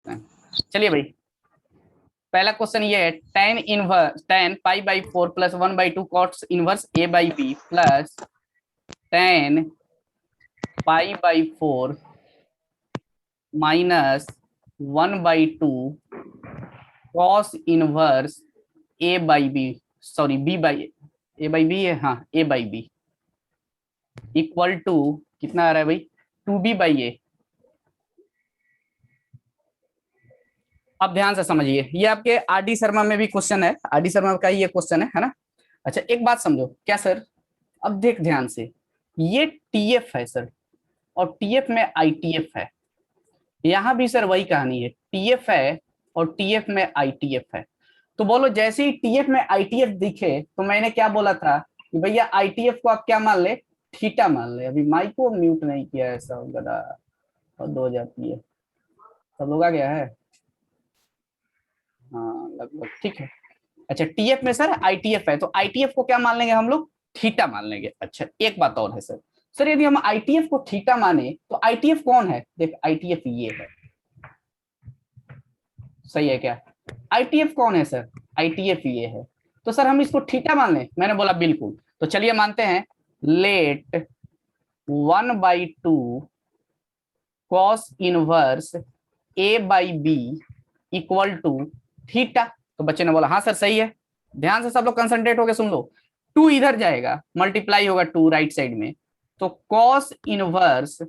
करते हैं। चलिए भाई, पहला क्वेश्चन ये है, tan pi by 4 plus 1/2 cos inverse a by b plus tan pi by 4 minus 1/2 cos inverse a by b, sorry b by a by b है, हाँ a by B equal to कितना आ रहा है भाई, 2b/a। अब ध्यान से समझिए, ये आपके आर डी शर्मा में भी क्वेश्चन है, आर डी शर्मा का ही ये क्वेश्चन है ना। अच्छा एक बात समझो, क्या सर, अब देख ध्यान से, ये टीएफ है सर, और टीएफ में आईटीएफ है, यहां भी सर वही कहानी है, टीएफ है और टीएफ में आईटीएफ है। तो बोलो जैसे ही टीएफ में आईटीएफ दिखे तो मैंने क्या बोला था कि भैया आईटीएफ को आप क्या मान ले, थीटा मान ले। अभी माइक को म्यूट नहीं किया है, सब गदा हद हो जाती है। सब लोग आ गया है, हाँ लगभग ठीक है। अच्छा टीएफ में सर आईटीएफ है, तो आईटीएफ को क्या मान लेंगे हम लोग, थीटा मान लेंगे। अच्छा एक बात और है सर, सर यदि हम आईटीएफ को थीटा माने तो आईटीएफ कौन है, देख आईटीएफ ये है, सही है क्या, आईटीएफ कौन है सर, आईटीएफ ये है, तो सर हम इसको थीटा मान लें, मैंने बोला बिल्कुल। तो चलिए मानते हैं, let 1/2 cos inverse a by B equal to theta. तो बच्चे ने बोला हाँ सर सही है, ध्यान से सब लोग कंसंट्रेट होकर सुन लो, 2 इधर जाएगा, मल्टीप्लाई होगा 2 राइट साइड में, तो cos inverse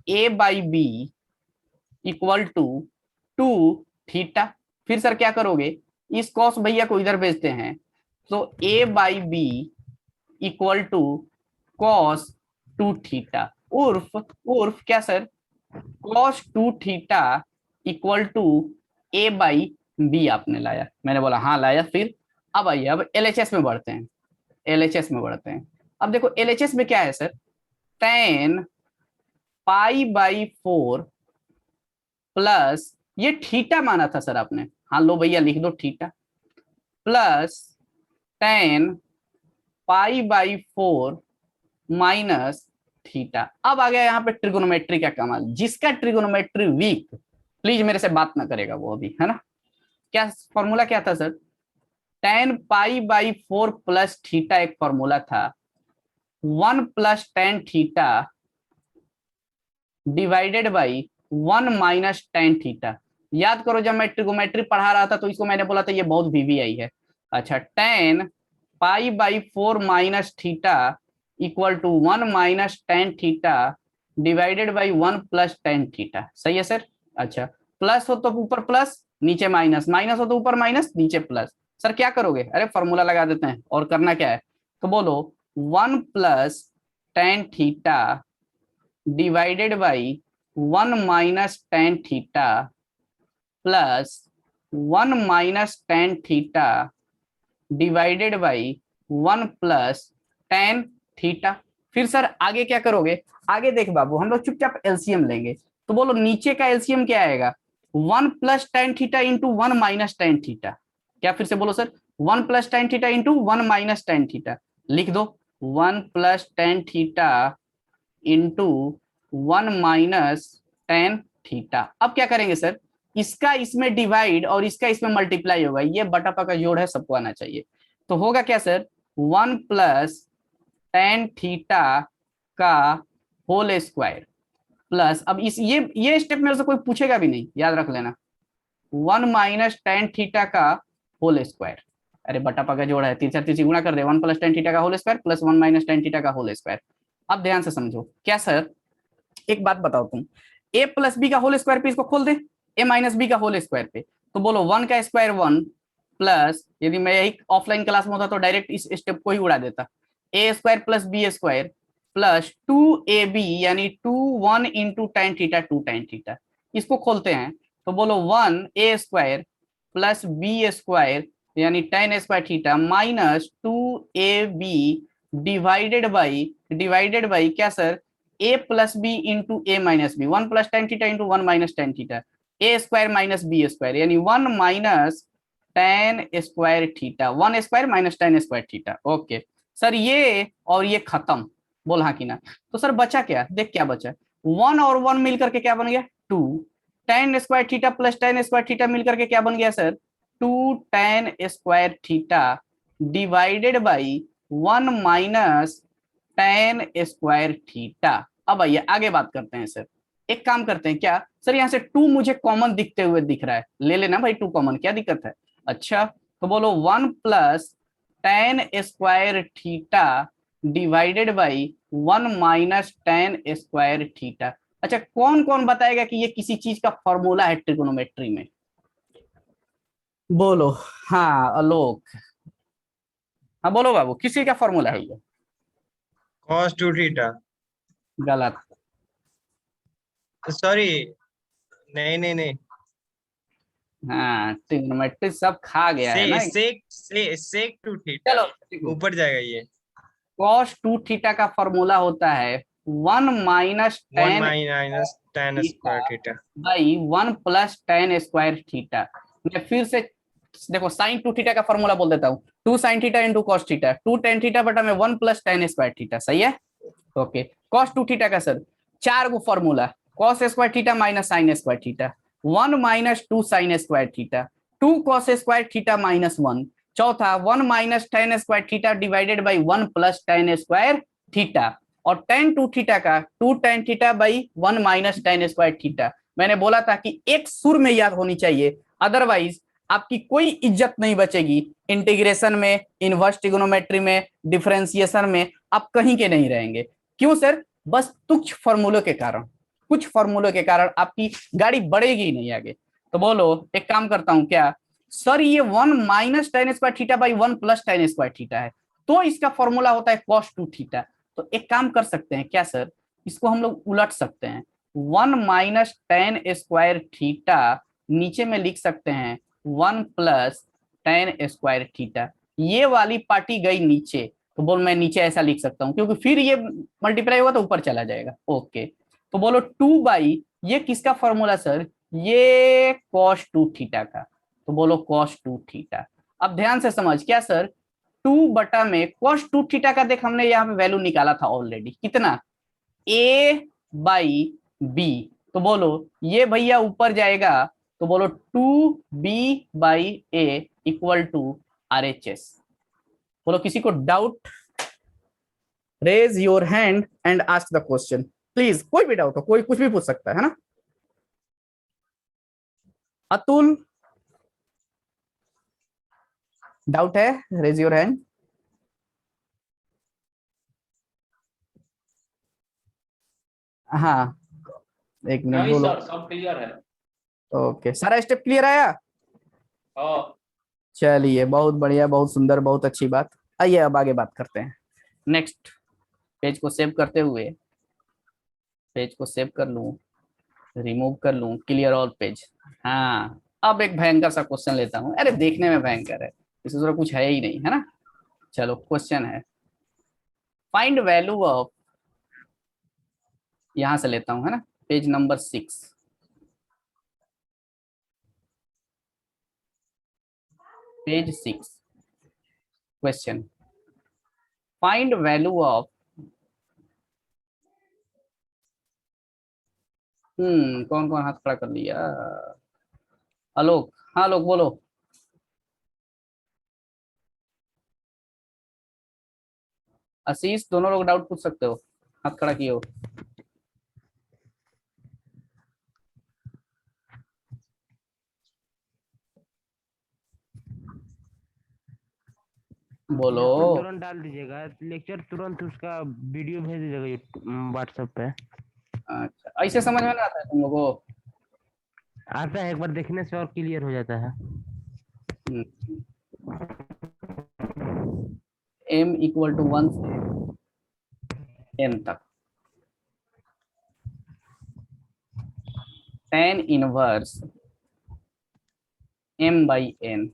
a by B equal to 2 theta. फिर सर क्या करोगे, इस कॉस भैया को इधर भेजते हैं, तो A by B equal to cos 2 theta, उर्फ उर्फ क्या sir, cos 2 theta equal to A by B आपने लाया, मैंने बोला हाँ लाया। फिर अब आइए, अब एलएचएस में बढ़ते हैं, एलएचएस में बढ़ते हैं। अब देखो एलएचएस में क्या है sir, ten pi by 4 plus, ये थीटा माना था सर आपने, हाँ लो भैया लिख दो theta, plus tan pi by 4 minus theta. अब आ गया यहाँ पे ट्रिगोनोमेट्री का कमाल, जिसका ट्रिगोनोमेट्री वीक प्लीज मेरे से बात ना करेगा वो अभी, है ना। क्या फॉर्मूला क्या था sir, ten pi by 4 plus theta एक फॉर्मूला था, 1 plus tan theta divided by 1 minus tan theta. याद करो जब मैं ट्रिगोमेट्री पढ़ा रहा था तो इसको मैंने बोला था ये बहुत वीवीआई है। अच्छा tan pi by 4 minus theta equal to 1 minus tan theta divided by 1 plus tan theta, सही है सर। अच्छा प्लस हो तो ऊपर प्लस नीचे माइनस, माइनस हो तो ऊपर माइनस नीचे प्लस। सर क्या करोगे, अरे फॉर्मूला लगा देते हैं, और करना क्या है, तो बोलो 1 plus tan theta divided by 1 minus tan theta plus 1 minus tan theta divided by 1 plus tan theta. फिर सर आगे क्या करोगे, आगे देख बाबू हम लोग चुपचाप एलसीएम लेंगे, तो बोलो नीचे का एलसीएम क्या आएगा, 1 plus tan theta into 1 minus tan theta. क्या फिर से बोलो sir, 1 plus tan theta into 1 minus tan theta, लिख दो 1 plus tan theta into 1 minus tan theta. अब क्या करेंगे सर, इसका इसमें डिवाइड और इसका इसमें मल्टीप्लाई होगा, ये बटा का जोड़ है, सबको आना चाहिए। तो होगा क्या सर, 1 प्लस टेन थीटा का होल स्क्वायर प्लस, अब इस ये स्टेप मेरे से कोई पूछेगा भी नहीं, याद रख लेना, 1 माइनस टेन थीटा का होल स्क्वायर, अरे बटा का जोड़ है, तीसरा तीसरी गुणा कर दे, 1 प्लस टेन थीटा का whole square plus 1 minus tan theta का होल स्क्वायर। अब ध्यान से समझो, क्या सर एक बात बताओ तुम, ए प्लस बी का होल स्क्वायर पे इसको खोल दे, ए माइनस बी का होल स्क्वायर पे, तो बोलो 1 का स्क्वायर 1 प्लस, यदि मैं यही ऑफलाइन क्लास में होता तो डायरेक्ट इस स्टेप को ही उड़ा देता, A square plus B square प्लस 2ab यानी 2 1 into tan theta 2 tan theta. इसको खोलते हैं तो बोलो 1 A square plus B square यानी tan square theta minus 2ab divided by क्या sir, A plus B into A minus B, 1 plus tan theta into 1 minus tan theta, A square minus B square यानी 1 minus tan square theta, 1 square minus tan square theta. Okay sir, ये और ये खत्म, बोल हाँ कि ना। तो सर बचा क्या, देख क्या बचा, 1 और 1 मिलकर के क्या बन गया 2, tan square theta plus tan square theta मिलकर के क्या बन गया sir, 2 tan square theta divided by 1 minus tan square theta. अब आइए आगे बात करते हैं सर। एक काम करते हैं क्या सर, यहाँ से 2 मुझे कॉमन दिखते हुए दिख रहा है, ले लेना भाई 2 कॉमन, क्या दिक्कत है। अच्छा तो बोलो 1 plus tan square theta divided by 1 minus tan square theta. अच्छा कौन कौन बताएगा कि ये किसी चीज का फॉर्मूला है ट्रिगोनोमेट्री में, बोलो। हाँ आलोक, हाँ बोलो बाबू, किसी का फॉर्मूला है ये। cos 2 theta. गलत। सॉरी, नहीं नहीं नहीं, हाँ ट्रिग्नोमेट्री सब खा गया है से ना। सेक सेक 2 थीटा चलो देखो, ऊपर जाएगा ये। cos 2 थीटा का फॉर्मूला होता है 1 minus 1 tan minus tan theta square theta. By 1 plus tan square theta. मैं फिर से देखो साइन 2 थीटा का फॉर्मूला बोल देता हूँ, 2 sin theta into cos theta, 2 tan theta बटा में 1 प्लस tan स्क्वायर थीटा, सही है। ओके cos 2 थीटा का सर 4 गो formula, cos square theta minus sine square theta, 1 minus 2 sine square theta, 2 cos square theta minus 1, चौथा 1 minus tan square theta divided by 1 plus tan square theta, और tan 2 theta का 2 tan theta by 1 minus tan square theta. मैंने बोला था कि एक सुर में याद होनी चाहिए, अदरवाइज आपकी कोई इज्जत नहीं बचेगी इंटीग्रेशन में, इनवर्स ट्रिगोनोमेट्री में, डिफरेंशिएशन में, आप कहीं के नहीं रहेंगे। क्यों सर, बस कुछ फॉर्मूलों के कारण, कुछ फॉर्मूलों के कारण आपकी गाड़ी बढ़ेगी ही नहीं आगे। तो बोलो एक काम करता हूं क्या सर, ये 1 minus tan square theta by 1 plus tan square theta है, तो इसका फॉर्मूला होता है cos 2 थीटा। तो एक काम कर सकते हैं क्या सर, इसको हम लोग उलट सकते हैं, 1 माइनस tan स्क्वायर थीटा नीचे में लिख सकते हैं 1 प्लस tan स्क्वायर थीटा, ये वाली पार्टी गई नीचे, तो बोल मैं नीचे ऐसा लिख सकता हूं क्योंकि फिर ये मल्टीप्लाई होगा तो ऊपर चला जाएगा। ओके तो बोलो 2 बाई ये किसका फॉर्मूला सर, ये cos 2 थीटा का, तो बोलो cos 2 थीटा। अब ध्यान से समझ क्या सर, 2 बटा में cos 2 थीटा का देख हमने यहाँ पे वैल्यू निकाला था ऑलरेडी, कितना a बाई b, तो बोलो ये भैया ऊपर जाएगा, तो बोलो 2b by a equal to RHS। बोलो किसी को doubt, raise your hand and ask the question please, कोई भी डाउट हो, कोई कुछ भी पूछ सकता है ना। अतुल डाउट है, रेज योर हैंड। हाँ एक मिनट नहीं बोलो। सर, सब क्लियर है। ओके सारा स्टेप क्लियर आया, हाँ चलिए बहुत बढ़िया, बहुत सुंदर, बहुत अच्छी बात। आइए अब आगे बात करते हैं। नेक्स्ट पेज को सेव करते हुए, पेज को सेव कर लूं, रिमूव कर लूं, क्लियर ऑल पेज। हाँ अब एक भयंकर सा क्वेश्चन लेता हूं, अरे देखने में भयंकर है, इसमें तो कुछ है ही नहीं है ना। चलो क्वेश्चन है, फाइंड वैल्यू ऑफ, यहां से लेता हूं है ना, page number 6, page 6 question, find value of, कौन कौन हाथ खड़ा कर लिया, आलोक, हाँ आलोक बोलो। आशीष दोनों लोग डाउट पूछ सकते हो, हाथ खड़ा किए हो। बोलो लेक्चर तुरंत डाल दीजिएगा, लेक्चर तुरंत उसका वीडियो भेज दीजिएगा व्हाट्सएप पे। अच्छा ऐसे समझ में नहीं आता है तुम लोगों आता है, एक बार देखने से और क्लियर हो जाता है। को। m इक्वल टू 1 से n तक tan inverse m by n।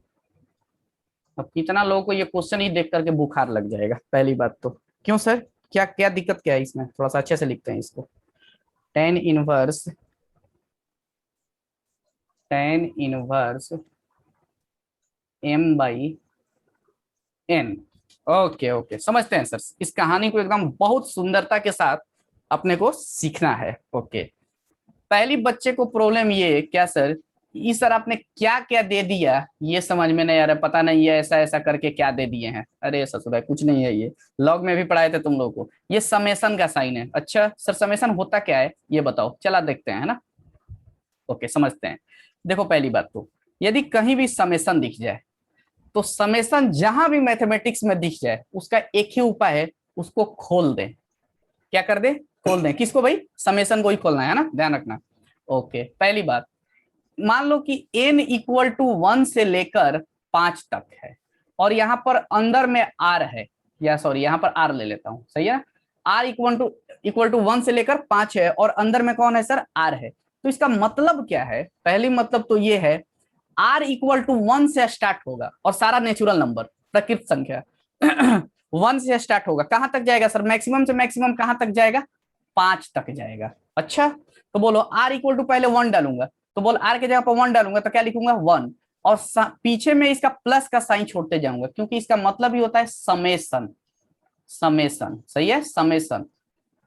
अब कितना लोगों को ये क्वेश्चन ही देख करके बुखार लग जाएगा पहली बात तो, क्यों सर, क्या क्या दिक्कत क्या है इसमें, थोड़ा सा अच्छे से लिखते हैं इसको, tan inverse, tan inverse m by n। Okay okay समझते हैं सर, इस कहानी को एकदम बहुत सुंदरता के साथ अपने को सीखना है। ओके पहली बच्चे को प्रॉब्लम ये क्या सर, ये सर आपने क्या क्या दे दिया ये समझ में नहीं आ रहा, पता नहीं है ऐसा ऐसा करके क्या दे दिए हैं। अरे ससुरा कुछ नहीं है, ये लॉग में भी पढ़ाए थे तुम लोगों को, ये समेशन का साइन है। अच्छा सर समेशन होता क्या है ये बताओ, चला देखते हैं, है ना। ओके समझते हैं। देखो पहली बात तो यदि कहीं भी समेशन दिख जाए तो समेशन जहां भी मैथमेटिक्स में दिख जाए उसका एक ही उपाय है, उसको खोल दें। क्या कर दे, खोल दें। किसको भाई, समेशन को ही खोलना है ना, ध्यान रखना। ओके पहली बात, मान लो कि n इक्वल टू 1 से लेकर 5 तक है और यहाँ पर अंदर में r है, या सॉरी यहाँ पर r ले लेता हूं, सही है। r इक्वल टू 1 से लेकर 5 है और अंदर में कौन है सर, r है। तो इसका मतलब क्या है, पहली मतलब तो ये है r इक्वल टू 1 से स्टार्ट होगा और सारा नेचुरल नंबर प्रकृत संख्या 1 से स्टार्ट होगा, कहां तक जाएगा सर, मैक्सिमम से मैक्सिमम कहां तक जाएगा, 5 तक जाएगा। अच्छा तो बोलो r इक्वल टू, पहले 1 डालूंगा तो बोल r के जगह पर 1 डालूंगा तो क्या लिखूंगा 1, और पीछे में इसका प्लस का साइन छोड़ते जाऊंगा क्योंकि इसका मतलब ही होता है समेशन। समेशन सही है, समेशन।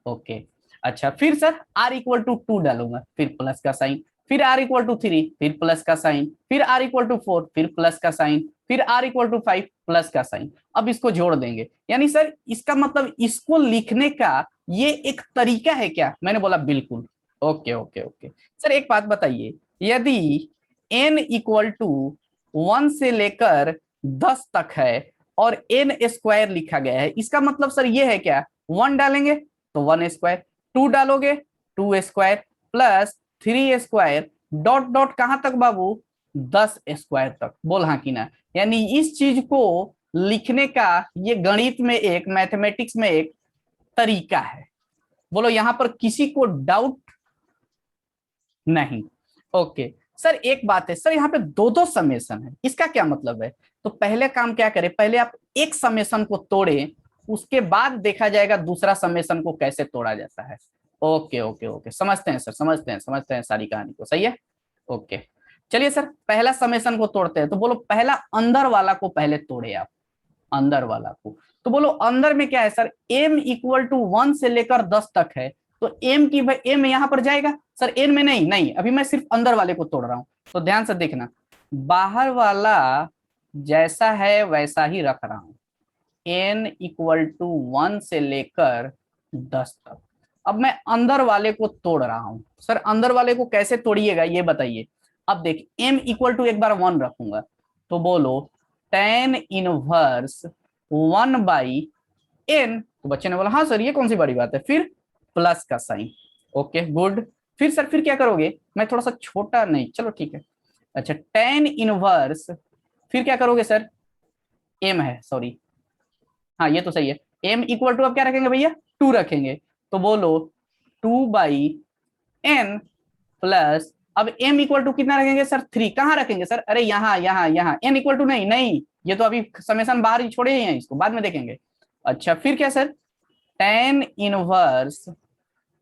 ओके अच्छा फिर सर r इक्वल टू 2 डालूंगा, फिर प्लस का साइन, फिर r इक्वल टू 3, फिर प्लस का साइन, फिर r इक्वल टू 4, फिर प्लस का साइन, फिर r इक्वल टू 5, प्लस का साइन। अब इसको जोड़ देंगे, यानी सर इसका मतलब इसको लिखने का ये एक तरीका है क्या, मैंने बोला बिल्कुल। ओके ओके ओके सर एक बात बताइए, यदि n इक्वल टू 1 से लेकर 10 तक है और n स्क्वायर लिखा गया है, इसका मतलब सर ये है क्या, 1 डालेंगे तो 1 स्क्वायर, 2 डालोगे 2 square, plus 3 square, dot dot कहां तक बाबू, 10 स्क्वायर तक। बोल हाँ कि ना, यानी इस चीज को लिखने का ये गणित में एक, मैथमेटिक्स में एक तरीका है। बोलो यहां पर किसी को डाउट नहीं। ओके सर एक बात है सर, यहाँ पे दो दो समेशन है, इसका क्या मतलब है, तो पहले काम क्या करें, पहले आप एक समेशन को तोड़े, उसके बाद देखा जाएगा दूसरा समेशन को कैसे तोड़ा जाता है। ओके ओके ओके समझते हैं सर, समझते हैं सारी कहानी को, सही है। ओके चलिए सर पहला समेशन को तोड़ते हैं, तो बोलो पहला अंदर वाला को पहले तोड़े आप, अंदर वाला को। तो बोलो अंदर में क्या है सर, m इक्वल टू 1 से लेकर 10 तक है, तो m की भाई m यहां पर जाएगा सर, n में नहीं, नहीं अभी मैं सिर्फ अंदर वाले को तोड़ रहा हूं, तो ध्यान से देखना, बाहर वाला जैसा है वैसा ही रख रहा हूं, n इक्वल टू 1 से लेकर 10 तक। अब मैं अंदर वाले को तोड़ रहा हूं, सर अंदर वाले को कैसे तोड़िएगा ये बताइए। अब देख m इक्वल टू एक बार 1 रखूंगा, तो बोलो tan इनवर्स 1 बाई n, तो बच्चे ने बोला हाँ सर ये कौन सी बड़ी बात है, फिर प्लस का साइन। ओके गुड, फिर सर फिर क्या करोगे, मैं थोड़ा सा छोटा, नहीं चलो ठीक है, अच्छा tan इनवर्स, फिर क्या करोगे सर, m है सॉरी, हाँ ये तो सही है, m इक्वल टू अब क्या रखेंगे भैया 2 रखेंगे, तो बोलो 2 बाई n प्लस, अब m इक्वल टू कितना रखेंगे सर 3, कहाँ रखेंगे सर, अरे यहाँ यहाँ यहाँ, n इक्वल टू नहीं नहीं, ये तो अभी समेशन बाहर ही छोड़े ही हैं, इसको बाद में देखेंगे। अच्छा फिर क्या सर, tan इनवर्स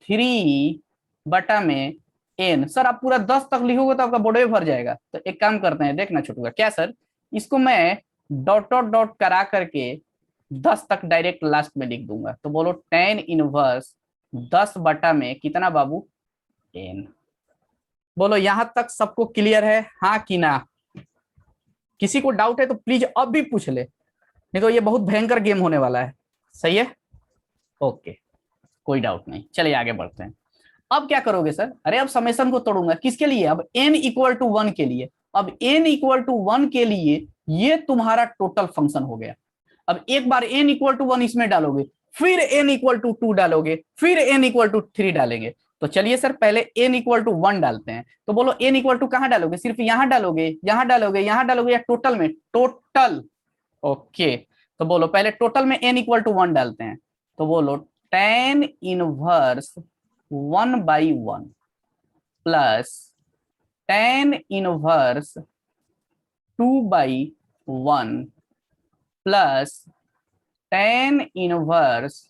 3 बटा में n, सर आप पूरा 10 तक लिखोगे तो आपका बोर्ड में भर जाएगा, तो एक काम करते हैं, देखना छोटूगा क्या सर, इसको मैं डॉट डॉट डॉट करा करके 10 तक डायरेक्ट लास्ट में लिख दूंगा, तो बोलो tan इनवर्स 10 बटा में कितना बाबू, n। बोलो यहां तक सबको क्लियर है हाँ कि ना, किसी को डाउट है तो प्लीज अब भी पूछ ले, नहीं तो ये बहुत भयंकर गेम होने वाला है, सही है। ओके कोई डाउट नहीं, चलिए आगे बढ़ते हैं। अब क्या करोगे सर, अरे अब समेशन को तोड़ूंगा किसके लिए, अब n इक्वल टू 1 के लिए, अब n इक्वल टू 1 के लिए ये तुम्हारा टोटल फंक्शन हो गया। अब एक बार n इक्वल टू 1 इसमें डालोगे, फिर n इक्वल टू 2 डालोगे, फिर n इक्वल टू 3 डालेंगे, तो चलिए सर पहले n इक्वल टू 1 डालते हैं, तो बोलो n इक्वल टू कहां डालोगे, सिर्फ यहां डालोगे, यहां डालोगे, यहां डालोगे, या टोटल में, टोटल। ओके तो बोलो पहले टोटल में n इक्वल टू 1 डालते हैं, तो बोलो tan inverse 1 by 1 plus tan inverse 2 by 1 plus tan inverse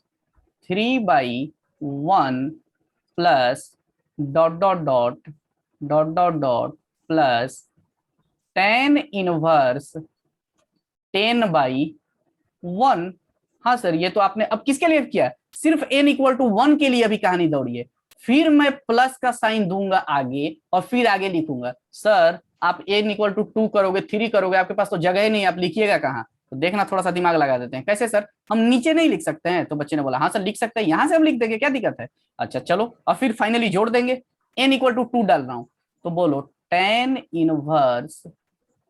3 by 1 plus dot dot dot dot dot dot plus tan inverse 10 by 1। हाँ सर ये तो आपने अब किसके लिए किया, सिर्फ n इक्वल टू 1 के लिए अभी कहानी दौड़ी है, फिर मैं प्लस का साइन दूंगा आगे और फिर आगे लिखूंगा। सर आप n इक्वल टू 2 करोगे, 3 करोगे, आपके पास तो जगह ही नहीं, आप लिखिएगा कहाँ? तो देखना, थोड़ा सा दिमाग लगा देते हैं। कैसे सर, हम नीचे नहीं लिख सकते हैं? तो बच्चे ने बोला हाँ सर लिख सकते हैं, यहाँ से हम लिख देंगे, क्या दिक्कत है? अच्छा चलो, और फिर फाइनली जोड़ देंगे। n इक्वल टू 2 डाल रहा हूँ, तो बोलो tan inverse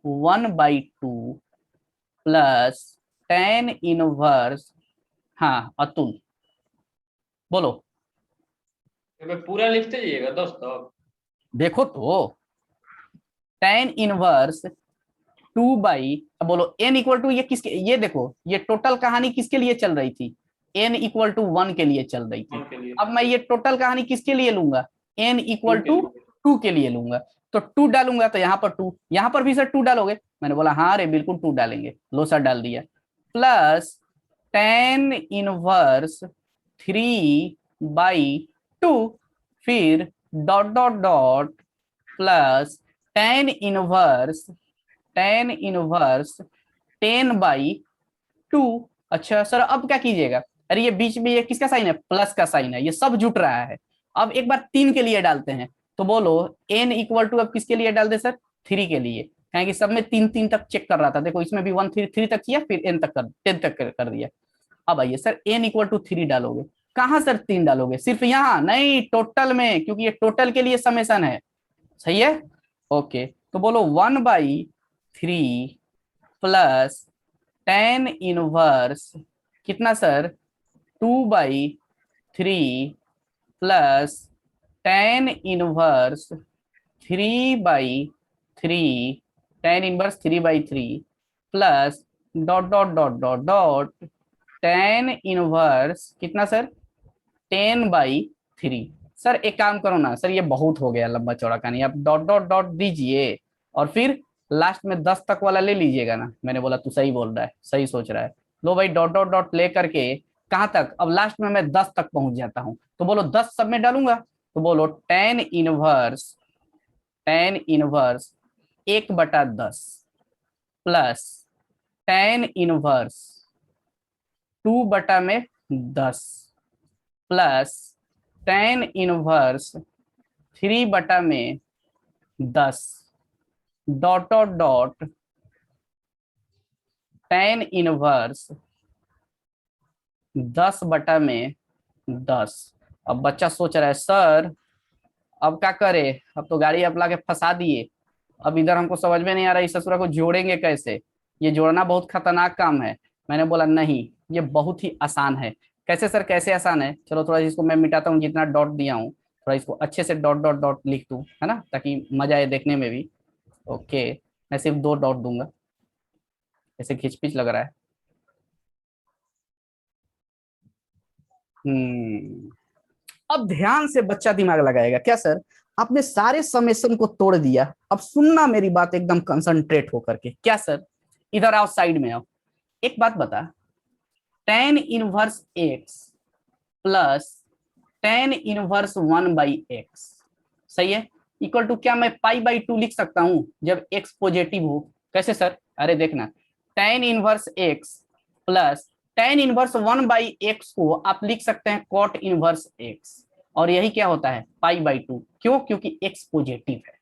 1/2 plus tan inverse, हाँ अतुल बोलो। मैं पूरा लिखते जाइएगा दोस्तों। देखो तो tan इनवर्स 2 अब बोलो n इक्वल टू, ये किसके, ये देखो ये टोटल कहानी किसके लिए चल रही थी? n इक्वल टू 1 के लिए चल रही थी। वन के लिए, अब मैं ये टोटल कहानी किसके लिए लूंगा? n इक्वल टू के टू लिए। 2 के लिए लूंगा। तो 2 डालूंगा तो यहाँ पर 2, यहाँ पर भी सर 2 डालोगे? मैंने बोला हाँ रे बिल्कुल 2 डालेंगे, लो सर डाल दिया। प्लस tan इनवर्स 3/2, फिर dot dot dot plus tan inverse 10/2। अच्छा सर अब क्या कीजिएगा? अरे ये बीच में ये किसका साइन है? प्लस का साइन है, ये सब जुट रहा है। अब एक बार 3 के लिए डालते हैं, तो बोलो n इक्वल टू अब किसके लिए डाल दे सर? 3 के लिए, कहेंगे सब में 3 तक चेक कर रहा था, देखो इसमें भी 1 3 तक किया, फिर n तक कर 10 तक कर दिया। अब आइए सर n इक्वल टू 3 डालोगे, कहाँ सर 3 डालोगे? सिर्फ यहाँ नहीं, टोटल में, क्योंकि ये टोटल के लिए समेशन है। सही है, ओके। तो बोलो 1/3 प्लस tan इनवर्स कितना sir? 2/3 plus tan inverse 3/3, tan inverse 3/3 plus dot dot dot dot dot tan inverse कितना सर? 10/3। सर एक काम करो ना सर, ये बहुत हो गया लंबा चौड़ा कहानी, आप डॉट डॉट डॉट दीजिए और फिर लास्ट में 10 तक वाला ले लीजिएगा ना। मैंने बोला तू सही बोल रहा है, सही सोच रहा है। लो भाई डॉट डॉट डॉट ले करके कहाँ तक? अब लास्ट में मैं 10 तक पहुंच जाता हूँ, तो बोलो 10 सब में डालूंगा, तो बोलो tan inverse 1/10 plus tan inverse 2/10 plus tan inverse 3/10 dot dot dot tan inverse 10/10। अब बच्चा सोच रहा है सर अब क्या करे, अब तो गाड़ी अपना के फंसा दिए, अब इधर हमको समझ में नहीं आ रहा इस ससुरा को जोड़ेंगे कैसे, ये जोड़ना बहुत खतरनाक काम है। मैंने बोला नहीं, ये बहुत ही आसान है। कैसे सर, कैसे आसान है? चलो थोड़ा इसको मैं मिटाता हूँ, जितना डॉट दिया हूँ थोड़ा इसको अच्छे से डॉट डॉट डॉट लिख दूँ, है ना, ताकि मजा आए देखने में भी। ओके, मैं सिर्फ 2 डॉट दूंगा, ऐसे खिचपिच लग रहा है। अब ध्यान से बच्चा दिमाग लगाएगा। क्या सर, आपने सारे समेशन को तोड़ दिया, अब सुनना मेरी बात एकदम कंसंट्रेट होकर के। क्या सर, इधर आओ, साइड में आओ। एक बात बता, tan inverse x plus tan inverse 1/x, सही है, इक्वल टू क्या मैं π/2 लिख सकता हूं जब x पॉजिटिव हो? कैसे सर? अरे देखना, tan inverse x plus tan inverse 1/x को आप लिख सकते हैं cot इनवर्स x, और यही क्या होता है? π/2। क्यों? क्योंकि x पॉजिटिव है।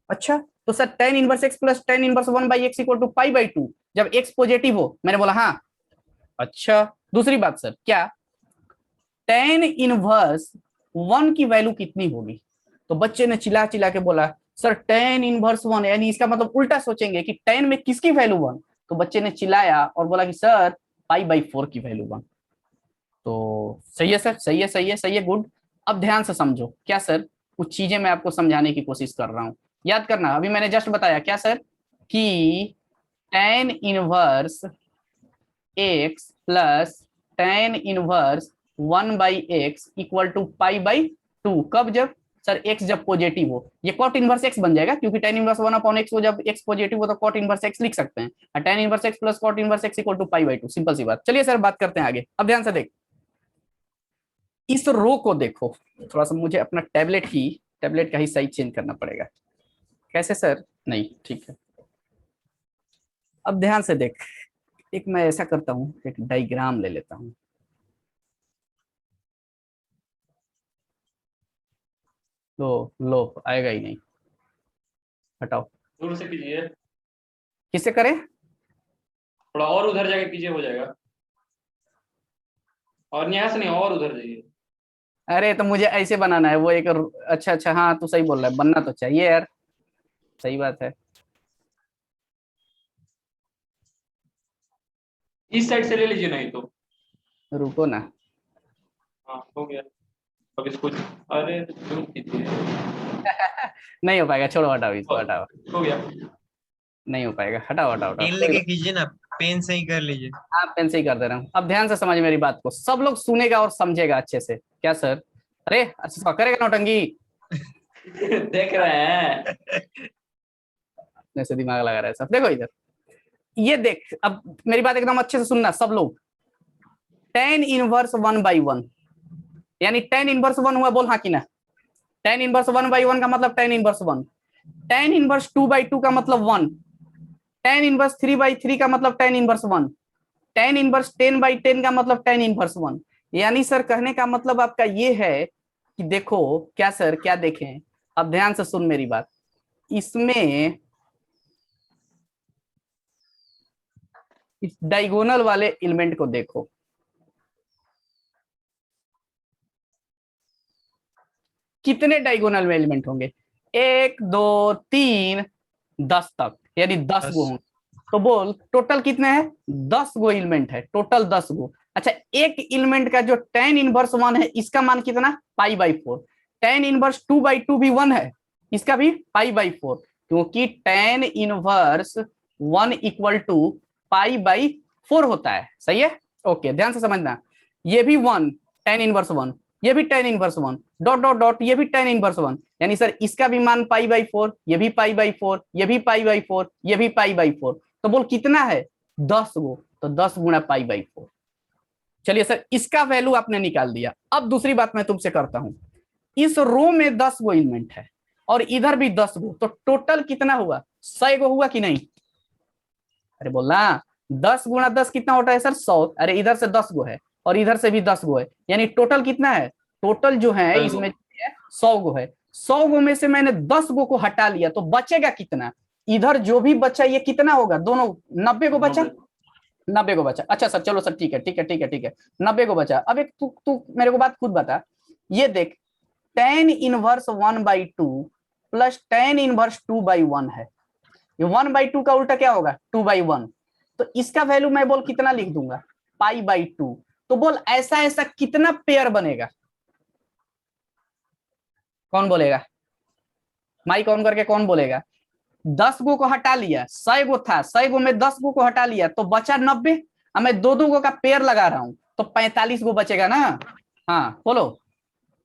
अच्छा तो sir tan inverse x plus tan inverse 1/x equal to π/2 जब x पॉजिटिव हो? मैंने बोला हाँ। अच्छा दूसरी बात सर, क्या tan इनवर्स 1 की वैल्यू कितनी होगी? तो बच्चे ने चिल्ला चिल्ला के बोला सर tan इनवर्स 1, यानी इसका मतलब उल्टा सोचेंगे कि tan में किसकी वैल्यू 1? तो बच्चे ने चिल्लाया और बोला कि सर π/4 की वैल्यू 1। तो सही है सर, सही है, सही है, सही है, गुड। अब ध्यान से समझो। क्या सर, कुछ चीजें मैं आपको समझाने की कोशिश कर रहा हूँ, याद करना। अभी मैंने जस्ट बताया क्या सर, कि tan inverse x plus tan inverse 1/x equal to π/2। कब? जब सर x जब पॉजिटिव हो, ये cot इनवर्स x बन जाएगा, क्योंकि tan इनवर्स 1/x हो, जब x पॉजिटिव हो तो cot इनवर्स x लिख सकते हैं, और tan inverse x plus cot inverse x equal to π/2। Simple सी बात। चलिए सर बात करते हैं आगे। अब ध्यान से देख, इस रो को देखो थोड़ा सा, मुझे अपना टैबलेट का ही साइज चेंज करना पड़ेगा। कैसे सर? नहीं ठीक है। अब ध्यान से देख, एक मैं ऐसा करता हूँ, एक डायग्राम ले लेता हूँ। लो आएगा ही नहीं, हटाओ। दूर से कीजिए, किससे करें? थोड़ा और उधर जाके कीजिए, हो जाएगा। और यहाँ से नहीं, और उधर जाइए। अरे तो मुझे ऐसे बनाना है वो एक। अच्छा अच्छा, हाँ तू सही बोल रहा है, बनना तो चाहिए यार, सही बात है। इस साइड से ले लीजिए, नहीं तो। रुको ना, हाँ हो गया। अब इसको, अरे जूम कीजिए। नहीं हो पाएगा, छोड़ो हटाओ इसको, हटाओ। हो गया। नहीं हो पाएगा, हटाओ हटाओ हटाओ, पेन कोई लेके कीजिए ना, पेन से ही कर लीजिए। आप पेन से ही कर दे रहा हूँ। अब ध्यान से समझ मेरी बात को, सब लोग सुनेगा और समझेगा अच्छे से। क्या सर? अरे अच्छा करेगा नौटंकी, देख रहे हैं। अपने से दिमाग लगा रहा है सब। देखो इधर, ये देख, अब मेरी बात एकदम अच्छे से सुनना सब लोग। tan इनवर्स 1/1, यानी tan इनवर्स 1 हुआ, बोल हाँ कि ना। tan इनवर्स 1/1 का मतलब tan इनवर्स 1, tan इनवर्स 2/2 का मतलब 1, tan इनवर्स 3/3 का मतलब tan इनवर्स 1, tan इनवर्स 10/10 का मतलब tan इनवर्स 1। यानी सर कहने का मतलब आपका ये है कि देखो क्या सर, क्या देखें, अब ध्यान से सुन मेरी बात। इसमें इस डायगोनल वाले एलिमेंट को देखो, कितने डायगोनल में एलिमेंट होंगे? 1 2 3 10 तक, यानी 10 गो 10। होंगे। तो बोल टोटल कितने हैं? 10 गो एलिमेंट है, टोटल 10 गो। अच्छा, एक एलिमेंट का जो tan इनवर्स 1 है, इसका मान कितना? π/4। tan इनवर्स 2/2 भी 1 है, इसका भी π/4, क्योंकि tan इनवर्स 1 इक्वल टू π/4 होता है। सही है, ओके, ध्यान से समझना। ये भी 1 tan इनवर्स 1, ये भी tan inverse 1, dot dot dot, ये भी tan इनवर्स 1, यानी सर इसका भी मान π/4, ये भी π/4, ये भी π/4, ये भी π/4। तो बोल कितना है? 10 गो, तो 10 गुणा π/4। चलिए सर, इसका वैल्यू आपने निकाल दिया। अब दूसरी बात मैं तुमसे करता हूं, इस रो में 10 गो एलिमेंट है और इधर भी 10 गो, तो टोटल कितना हुआ? 100 गो हुआ कि नहीं? अरे बोलना, 10 गुणा 10 कितना होता है सर? 100। अरे इधर से 10 गो है और इधर से भी 10 गो है, यानी टोटल कितना है? टोटल जो है इसमें 100 गो है। 100 गो में से मैंने 10 गो को हटा लिया, तो बचेगा कितना? इधर जो भी बचा ये कितना होगा? दोनों 90 को बचा, 90 को बचा। अच्छा सर, चलो सर, ठीक है ठीक है ठीक है ठीक है, 90 को बचा। अब एक तू तू मेरे को बात खुद बता, ये देख, tan inverse 1/2 plus tan inverse 2/1 है, ये 1/2 का उल्टा क्या होगा? 2/1। तो इसका वैल्यू मैं बोल कितना लिख दूंगा? π/2। तो बोल ऐसा ऐसा कितना पेयर बनेगा? कौन बोलेगा? माइक ऑन करके कौन बोलेगा? 10 गो को हटा लिया, 100 गो था, 100 गो में 10 गो को हटा लिया तो बचा 90। अब मैं दो गो का पेयर लगा रहा हूं तो 45 गो बचेगा ना। हाँ बोलो,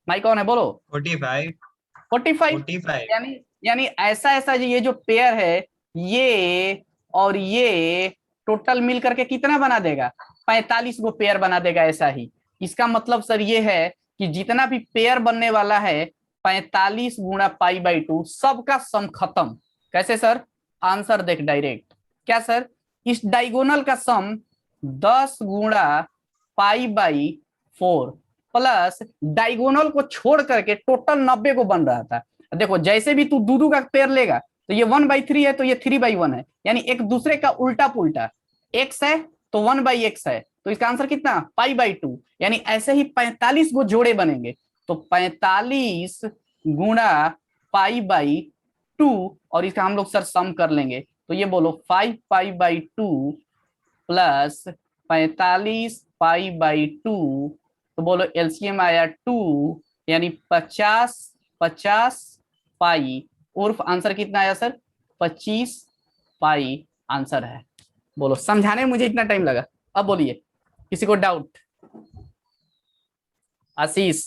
माइक ऑन है, बोलो। 45। 45। 45। यानी ऐसा ऐसा ये जो पेयर है, ये और ये टोटल मिल करके कितना बना देगा? 45 गो पेयर बना देगा, ऐसा ही। इसका मतलब सर ये है कि जितना भी पेयर बनने वाला है 45 गुणा π/2, सबका सम खत्म। कैसे सर? आंसर देख डायरेक्ट। क्या सर? इस डायगोनल का सम 10 गुणा π/4 प्लस डायगोनल को छोड़ करके टोटल 90 को बन रहा था। देखो जैसे भी तू दूधू का पेयर लेगा तो ये 1/3 है, तो ये 3/1 है, यानी एक दूसरे का उल्टा पुल्टा। x है तो 1/x है, तो इसका आंसर कितना? π/2। यानी ऐसे ही 45 गो जोड़े बनेंगे, तो 45 गुणा π/2, और इसका हम लोग सर सम कर लेंगे, तो ये बोलो 5π/2 प्लस 45 π/2, तो बोलो एलसीएम आया 2, यानी 50 50 पाई, उर्फ आंसर कितना आया सर? 25 पाई आंसर है। बोलो, समझाने में मुझे इतना टाइम लगा, अब बोलिए किसी को डाउट? आशीष,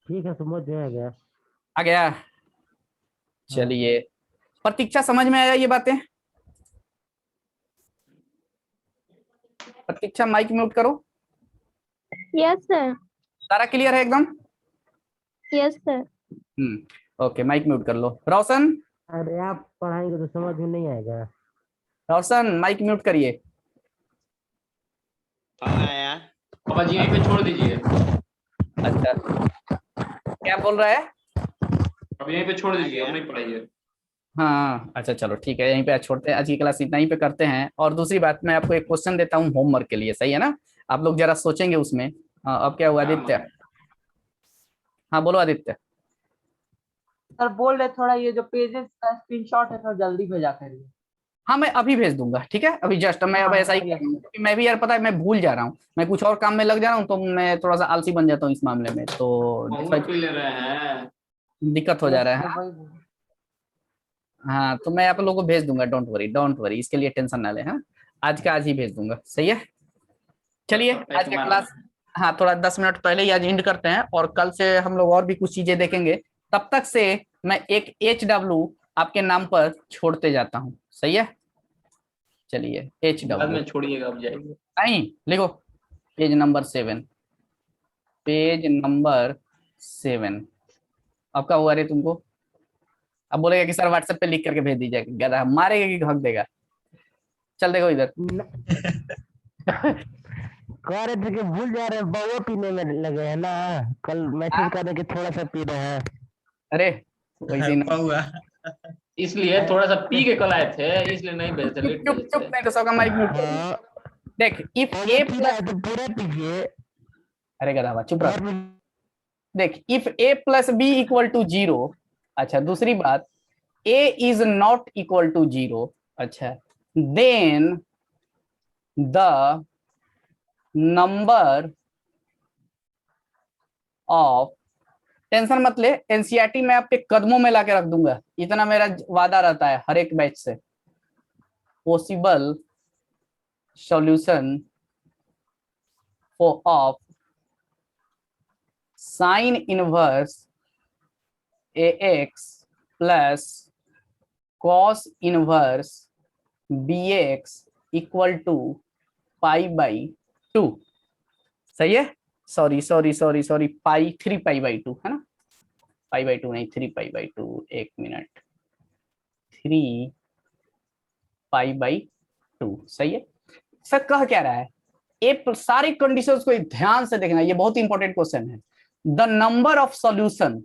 ठीक है, समझ में आ गया। आ गया? चलिए, प्रतीक्षा समझ में आया ये बातें? प्रतीक्षा माइक म्यूट करो। Yes sir. सारा क्लियर है एकदम? Yes sir. Okay, mic mute कर लो। रोशन, अरे आप पढ़ाएंगे तो समझ में नहीं आएगा। रोशन माइक म्यूट करिए। हाँ आया। पापा जी यहीं पे छोड़ दीजिए, अच्छा क्या बोल रहा है? अब यहीं पे छोड़ दीजिए, अब नहीं पढ़ाइए। हाँ अच्छा चलो ठीक है, यहीं पे आज छोड़ते हैं, आज की क्लास इतना ही पे करते हैं। और दूसरी बात, मैं आपको एक क्वेश्चन देता हूँ होमवर्क के लिए, सही है ना? आप लोग जरा सोचेंगे उसमें। अब क्या हुआ आदित्य? हाँ बोलो आदित्य। सर बोल रहे थोड़ा ये जो पेजेस का स्क्रीनशॉट है थोड़ा जल्दी भेजा करिए। हाँ मैं अभी भेज दूंगा, ठीक है, अभी जस्ट मैं अब हाँ ऐसा ही हाँ कर यस रहा हूँ, क्योंकि मैं भी यार पता है मैं भूल जा रहा हूँ, मैं कुछ और काम में लग जा रहा हूँ, तो मैं थोड़ा सा आलसी बन जाता हूँ इस मामले में, तो होमवर्क क्यों ले रहे हैं? दिक्कत हो जा यस रहा है। सर हाँ वही बोल- हाँ तो मैं आप लोगों को भेज दूंगा, डोंट वरी डोंट वरी, इसके लिए टेंशन ना ले। हाँ आज का आज ही भेज दूंगा, सही है। चलिए सब आज पैसे का मार क्लास, हाँ थोड़ा 10 मिनट पहले ही आज एंड करते हैं, और कल से हम लोग और भी कुछ चीजें देखेंगे। तब तक से मैं एक HW आपके नाम पर छोड़ते जाता हूँ, सही है। चलिए बाद HW में छोड़िएगा, अब जाएंगे। नहीं लिखो, पेज नंबर 7, पेज नंबर 7। अब क्या हुआ रे तुमको? अब बोलेगा कि सर व्हाट्सएप पे लिख करके भेज दीजिएगा, गधा मारेगा कि हक देगा? चल देखो इधर। कह रहे थे कि भूल जा रहे हैं, बहुआ पीने में लगे हैं ना। कल मैसेज कर रहे कि थोड़ा सा पी रहे हैं। अरे वैसे ही ना, पौआ। इसलिए थोड़ा सा पी के कल आए थे, इसलिए नहीं चुप भेजते, चुप लेट चुप भेजे चुप, थे। नहीं तो सबका माइक म्यूट कर दूंगा। हाँ देख इफ पौवा ए पी रहा प्लस, है तो पूरा पीजिए। अरे गधा चुप रह। और भी देख if a plus b equal to 0, अच्छा दूसरी बात, a is not equal to 0, अच्छा then the number of, tension मत ले, एनसीईआरटी में आपके कदमों में लाके रख दूंगा, इतना मेरा वादा रहता है हर एक बैच से। Possible solution for of sine inverse AX plus cos inverse BX equal to π/2, सही है। सॉरी सॉरी सॉरी सॉरी, 3π/2 है ना, π/2 नहीं 3π/2, एक मिनट, 3π/2 सही है। सर कह क्या रहा है? सारी कंडीशंस को ध्यान से देखना, ये बहुत इंपॉर्टेंट क्वेश्चन है। The number of solution,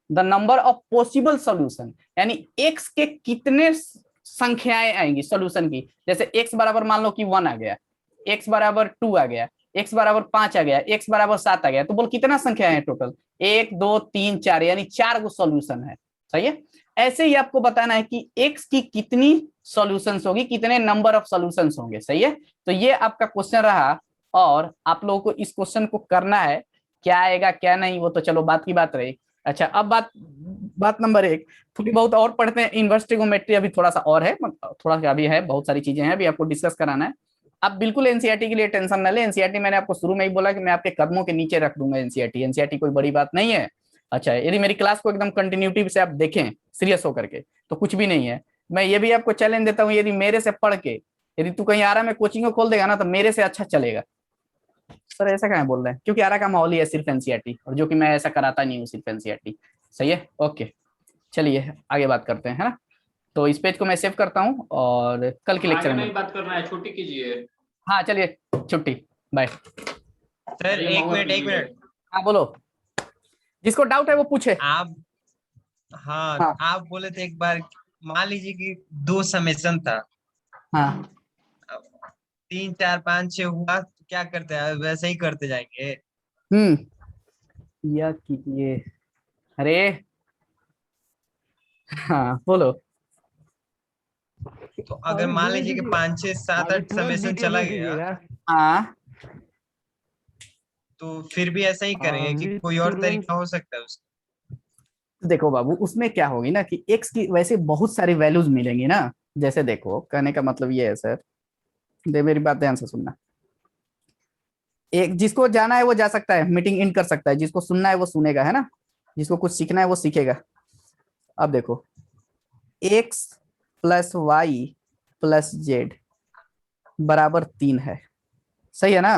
the number of possible solution, यानी x के कितने संख्याएं आएंगी सॉल्यूशन की, जैसे x बराबर मान लो कि 1 आ गया, x बराबर 2 आ गया, x बराबर 5 आ गया, x बराबर 7 आ गया, तो बोल कितना संख्या है टोटल? 1 2 3 4, यानी 4 गो सॉल्यूशन है, सही है। ऐसे ही आपको बताना है कि x की कितनी सॉल्यूशंस होगी, कितने नंबर ऑफ सॉल्यूशंस होंगे, सही है। तो ये आपका क्वेश्चन रहा, और आप लोगों को इस क्वेश्चन को करना है, क्या आएगा क्या नहीं वो तो चलो बात की बात रही। अच्छा अब बात नंबर 1, थोड़ी बहुत और पढ़ते हैं, इनवर्स ट्रिगोनोमेट्री अभी थोड़ा सा और है, थोड़ा सा अभी है, बहुत सारी चीजें हैं अभी आपको डिस्कस कराना है। आप बिल्कुल एनसीईआरटी के लिए टेंशन ना ले, एनसीईआरटी मैंने आपको शुरू में ही बोला कि मैं आपके कदमों के नीचे रख दूंगा एनसीईआरटी, एनसीईआरटी कोई बड़ी बात नहीं है। अच्छा यदि मेरी क्लास को एकदम कंटिन्यूटी से आप देखें सीरियस होकर के, तो कुछ भी नहीं है। मैं ये भी आपको चैलेंज देता हूँ, यदि मेरे से पढ़ के यदि तू कहीं आरा में कोचिंग खोल देगा ना, तो मेरे से अच्छा चलेगा। सर ऐसा क्या बोल रहे हैं? क्योंकि आरा का माहौल ही है सिर्फ एनसीईआरटी, और जो कि मैं ऐसा कराता नहीं हूँ सिर्फ एनसीईआरटी, सही है। ओके चलिए आगे बात करते हैं, है ना। तो इस पेज को मैं सेव करता हूँ, और कल के लेक्चर आगे में नहीं बात करना है, छुट्टी कीजिए। हाँ चलिए छुट्टी, बाय। सर ये एक महुआ मिनट एक पीजिए। मिनट। हाँ बोलो, जिसको डाउट है वो पूछे। आप, हाँ हाँ आप बोले थे एक बार, मान लीजिए कि 2 समेशन था, हाँ 3 4 5 6 हुआ तो क्या करते हैं, वैसे ही करते जाएंगे। या कीजिए, अरे हाँ बोलो। तो अगर मान धीरे लीजिए कि धीरे 5 6 7 आगे 8 तुरंत समेशन डिटेल चला में गया, कीजिएगा। हाँ तो फिर भी ऐसा ही करेंगे कि अभी कोई और तुरंत तरीका हो सकता है उसका? देखो बाबू, उसमें क्या होगी ना कि एक्स की वैसे बहुत सारी वैल्यूज मिलेंगी ना। जैसे देखो कहने का मतलब ये है सर, दे मेरी बात ध्यान से सुनना। एक जिसको जाना है वो जा सकता है, मीटिंग इन कर सकता है, जिसको सुनना है वो सुनेगा, है ना, जिसको कुछ सीखना है वो सीखेगा। अब देखो x plus y plus z बराबर 3 है, सही है ना।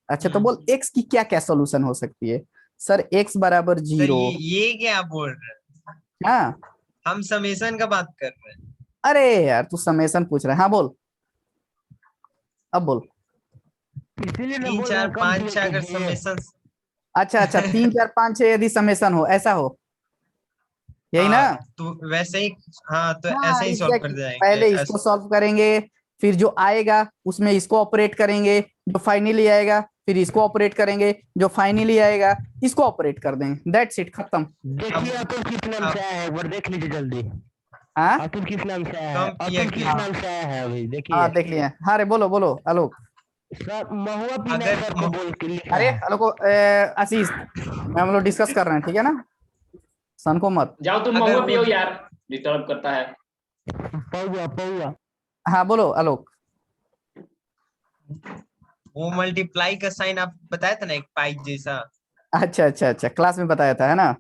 अच्छा तो बोल एक्स की क्या क्या सोल्यूशन हो सकती है? सर एक्स बराबर सर 0, ये क्या बोल रहे हैं? हाँ हम समेशन का बात कर रहे हैं। अरे यार तू समेशन पूछ रहा है, हाँ बोल, अब बोल। इसीलिए ना 3 बोल रहे 4 हैं 5 कम 6 अगर कीजिए। समेशन अच्छा अच्छा 3 4 5 6 यदि समेशन हो, ऐसा हो, यही ना? हाँ तो वैसे ही, हाँ तो हाँ ऐसे ही सॉल्व कर एग्जैक्टली, जाएंगे पहले इसको सॉल्व करेंगे, फिर जो आएगा उसमें इसको ऑपरेट करेंगे, जो फाइनली आएगा फिर इसको ऑपरेट करेंगे, जो फाइनली आएगा इसको ऑपरेट कर देंगे, दैट्स इट, खत्म। देखिए अब अतुल किस नाम अब से आया है, एक बार देख लीजिए जल्दी। हाँ अतुल किस नाम से आया है, कम किया अतुल किस किया नाम से आया है अभी देखिए। हाँ देख लिया, हाँ रे बोलो बोलो आलोक। सर महुआ पीना अगर सर को बोल के लिखा अरे है। आलोक आशीष, हम लोग डिस्कस कर रहे हैं, ठीक है ना, सन को मत। जाओ तुम अगर महुआ वो पियो यार, डिस्टर्ब करता है। पौआ पौआ। हाँ बोलो आलोक। वो मल्टीप्लाई का साइन आप बताया था ना, एक पाई जैसा। अच्छा अच्छा अच्छा, क्लास में बताया था, है ना?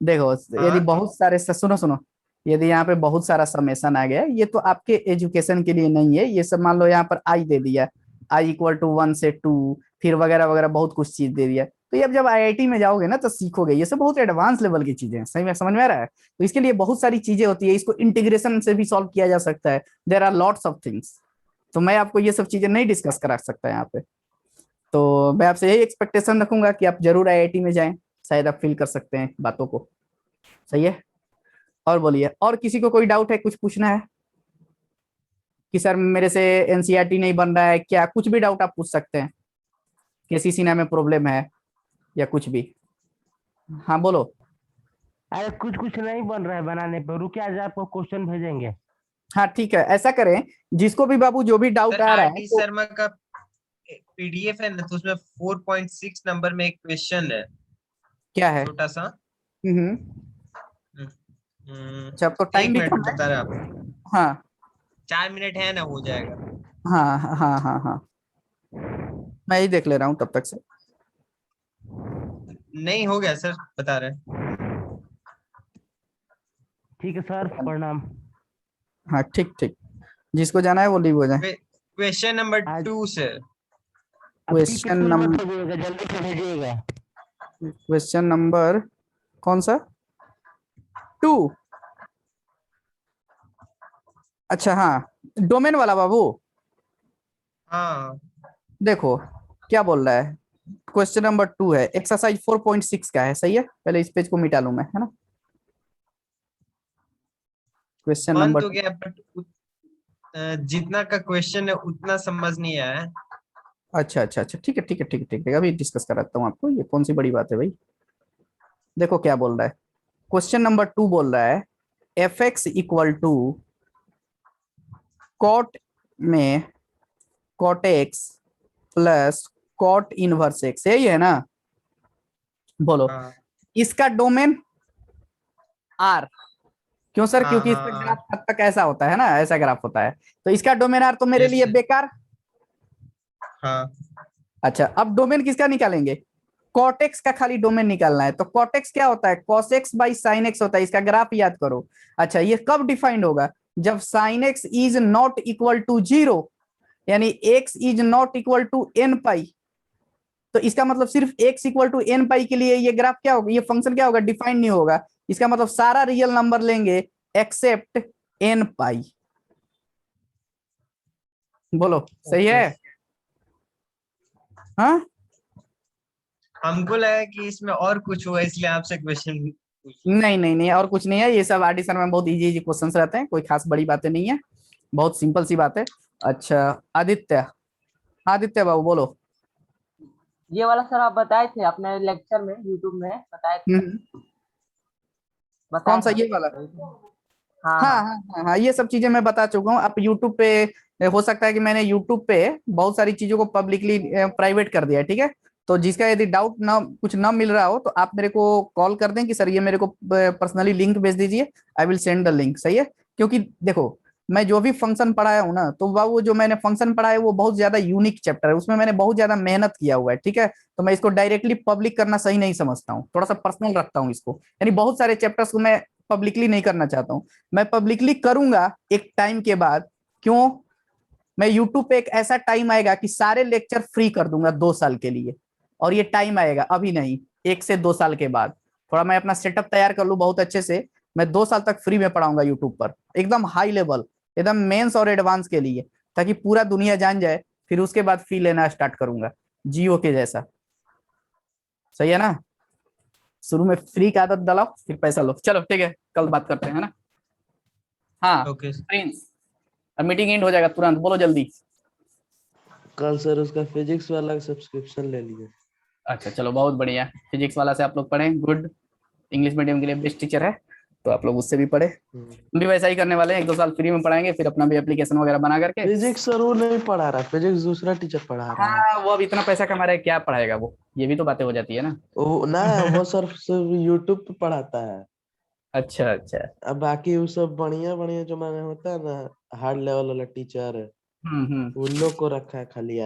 देखो यदि हाँ बहुत सारे सुनो सुनो, यदि यहाँ पे बहुत सारा समेशन आ गया, ये तो आपके एजुकेशन के लिए नहीं है, ये सब मान लो यहाँ पर आई दे दिया, आई इक्वल टू 1 से 2, फिर वगैरह वगैरह बहुत कुछ चीज दे दिया, तो ये अब जब आईआईटी में जाओगे ना तो सीखोगे, ये सब बहुत एडवांस लेवल की चीजें हैं, सही में समझ में आ रहा है? तो इसके लिए बहुत सारी चीजें होती है, इसको इंटीग्रेशन से भी सॉल्व किया जा सकता है, there are lots of things, तो मैं आपको ये सब चीजें नहीं डिस्कस करा सकता यहाँ पे। तो मैं आपसे यही एक्सपेक्टेशन रखूंगा कि आप जरूर आईआईटी में जाएं, शायद आप फील कर सकते हैं बातों को, सही है? और बोलिए, और किसी को कोई डाउट है, कुछ पूछना है कि सर मेरे से एनसीईआरटी नहीं बन रहा है क्या, कुछ भी डाउट आप पूछ सकते हैं, केसीसी में प्रॉब्लम है या कुछ भी, हाँ बोलो। अरे कुछ कुछ नहीं बन रहा है बनाने पर, रुकिए आज आपको क्वेश्चन भेजेंगे। हाँ ठीक है, ऐसा करें, जिसको भी बाबू जो भी डाउट सर आ रहा आर है डी तो शर्मा का पीडीएफ है ना, तो उसमें 4.6 नंबर में एक क्वेश्चन है, क्या है? छोटा सा। हम्म। अच्छा, अब तो टाइम एक भी मिनट कम है। बता रहा हूँ, हाँ 4 मिनट है ना, हो जाएगा। हाँ हाँ हाँ हाँ हाँ, मैं ही देख ले रहा हूँ तब तक से। नहीं हो गया सर, बता रहे हैं। ठीक है सर, प्रणाम। हाँ ठीक ठीक, जिसको जाना है वो लीव हो जाए। क्वेश्चन नंबर आज 2 से। अब पी के क्वेश्चन स्कूल मत नंबर, भेजिएगा, जल्दी से भेजिएगा। क्वेश्चन नंबर कौन सा? 2? अच्छा हाँ, डोमेन वाला बाबू। हाँ देखो क्या बोल रहा है, क्वेश्चन नंबर 2 है, एक्सरसाइज 4.6 का है, सही है? पहले इस पेज को मिटा लूं मैं, है ना? क्वेश्चन बन नंबर तो गया, बट जितना का क्वेश्चन है उतना समझ नहीं आया है। अच्छा अच्छा अच्छा, ठीक है ठीक है ठीक है ठीक है, अभी डिस्कस कराता हूँ आपको, ये कौन सी बड़ी बात है भाई। देखो क्या बोल रहा है, क्वेश्चन नंबर 2 बोल रहा है f x equal to cot में cot x plus cot inverse x, यही है ना? बोलो हाँ इसका डोमेन आर, क्यों सर? हाँ क्योंकि हाँ इसका हाँ, ग्राफ हद तक ऐसा होता है ना, ऐसा ग्राफ होता है, तो इसका डोमेन आर तो मेरे यस लिए सर। बेकार। हाँ अच्छा अब डोमेन किसका निकालेंगे? कॉटेक्स का खाली डोमेन निकालना है, तो कॉटेक्स क्या होता है? Cos x by sine x होता है, इसका ग्राफ याद करो। अच्छा ये कब डिफाइंड होगा? जब sine x is not equal to 0, यानी x is not equal to n pi, तो इसका मतलब सिर्फ x equal to n pi के लिए ये ग्राफ क्या होगा, ये फंक्शन क्या होगा? डिफाइंड नहीं होगा। इसका मतलब सारा रियल नंबर लेंगे एक्सेप्ट एन पाई। बोलो सही ओके। है? हाँ हमको लगा कि इसमें और कुछ हुआ, इसलिए आपसे क्वेश्चन पूछा। नहीं नहीं नहीं, और कुछ नहीं है, ये सब आर्टिसन में बहुत इजी इजी क्वेश्चंस रहते हैं, कोई खास बड़ी बातें नहीं है, बहुत सिंपल सी बात है। अच्छा आदित्य, आदित्य बाबू बोलो। ये वाला सर आप बताए थे अपने लेक्चर में, यूट्यूब में बताए थे। बताए कौन सा, हैं। ये वाला? हाँ हाँ हाँ। हाँ हाँ हाँ, ये सब चीजें मैं बता चुका हूँ, आप यूट्यूब पे, हो सकता है कि मैंने यूट्यूब पे बहुत सारी चीजों को पब्लिकली प्राइवेट कर दिया है, ठीक है? तो जिसका यदि डाउट ना कुछ ना मिल रहा हो तो आप मेरे को कॉल कर दें कि सर ये मेरे को पर्सनली लिंक भेज दीजिए, I will send the link, सही है? क्योंकि देखो मैं जो भी फंक्शन पढ़ाया हूँ ना, तो वो जो मैंने फंक्शन पढ़ाया है वो बहुत ज्यादा यूनिक चैप्टर है, उसमें मैंने बहुत ज्यादा मेहनत किया हुआ है, ठीक है? तो मैं इसको डायरेक्टली पब्लिक करना सही नहीं समझता हूँ, थोड़ा सा पर्सनल रखता हूँ इसको, यानी बहुत सारे चैप्टर्स को मैं पब्लिकली नहीं करना चाहता हूँ, मैं पब्लिकली करूंगा एक टाइम के बाद। क्यों? मैं यूट्यूब पे एक ऐसा टाइम आएगा कि सारे लेक्चर फ्री कर दूंगा 2 साल के लिए, और ये टाइम आएगा अभी नहीं, 1 से 2 साल के बाद, थोड़ा मैं अपना सेटअप तैयार कर लूँ बहुत अच्छे से, मैं 2 साल तक फ्री में पढ़ाऊंगा यूट्यूब पर, एकदम हाई लेवल, एकदम मेंस और एडवांस के लिए, ताकि पूरा दुनिया जान जाए फिर उसके बाद फी लेना स्टार्ट करूंगा, जियो के जैसा। सही है ना? शुरू में फ्री की आदत डालो, फिर पैसा लो। चलो ठीक है, कल बात करते हैं, है ना? हाँ ओके प्रिंस, अब मीटिंग एंड हो जाएगा तुरंत, बोलो जल्दी। कल सर उसका फिजिक्स वाला सब्सक्रिप्शन ले लिए। अच्छा चलो बहुत बढ़िया, फिजिक्स वाला से आप लोग पढ़ें, गुड। इंग्लिश मीडियम के लिए बेस्ट टीचर है, तो आप लोग उससे भी पढ़े। हम भी वैसा ही करने वाले हैं, 1-2 साल फ्री में पढ़ाएंगे, फिर अपना भी एप्लीकेशन वगैरह बना करके। फिजिक्स सर वो नहीं पढ़ा रहा, फिजिक्स दूसरा टीचर पढ़ा रहा है। हाँ वो अब इतना पैसा कमा रहा है, क्या पढ़ाएगा वो, ये भी तो बातें हो जाती है ना। वो ना, वो सर सिर्फ यूट्यूब पे पढ़ाता है। अच्छा अच्छा। अब बाकी वो सब बढ़िया बढ़िया जो मैंने होता है ना, हार्ड लेवल वाला टीचर, हम्म। उन लोग को रखा है खाली।